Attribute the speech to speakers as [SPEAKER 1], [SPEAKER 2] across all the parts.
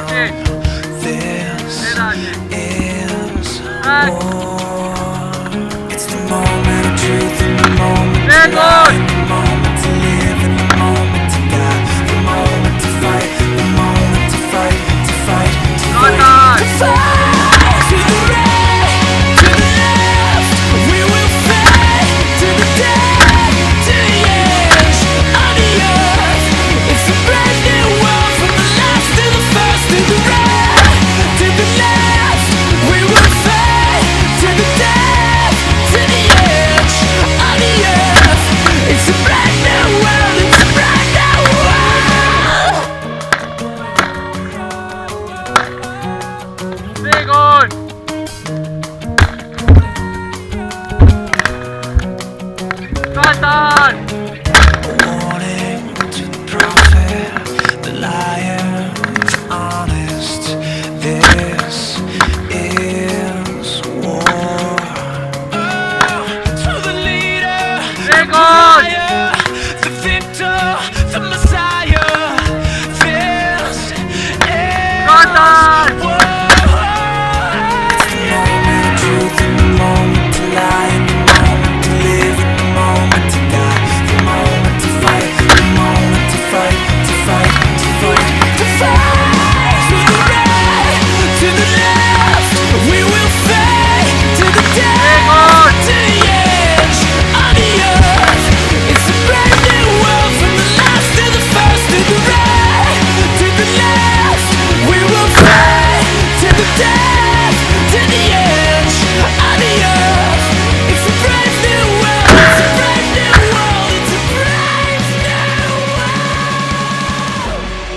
[SPEAKER 1] This is war. It's the moment of truth and the moment to lie, the moment to live and the moment to die, the moment to fight, the moment to fight, to fight, to fight, to fight. To the right, to the left, we will fight to the death, to the edge of the earth. It's a brand new world from the last to the first, to the right, to the left, we will fight to the death, to the edge of the earth. It's a brand new world, it's a brand new world.
[SPEAKER 2] Big on! Satan!
[SPEAKER 1] Warning to the prophet, the liar, the honest. This is war. To the leader,
[SPEAKER 2] Big on!
[SPEAKER 1] the victor, the messiah. This is
[SPEAKER 2] Satan!
[SPEAKER 1] war. It's the moment of truth and the moment to lie, and the moment to live and the moment to die, the moment to fight, the moment to fight, to fight, to fight, to fight. To the right, to the left, we will fight to the death, to the edge of the earth. It's a brand new world from the last to the first, to the right, to the left, we will fight to the death, to the edge of the earth. It's a brand new world, it's a brand new world, it's a brand new world.
[SPEAKER 2] 1, 2,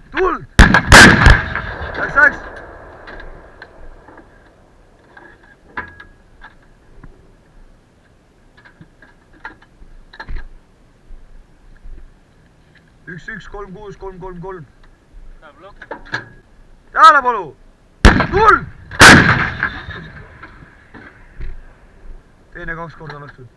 [SPEAKER 2] 3. Tuld! Läks! 1-1-3-6-3-3-3. Tähelepanu! Tuld! Teine 2 korda lastud.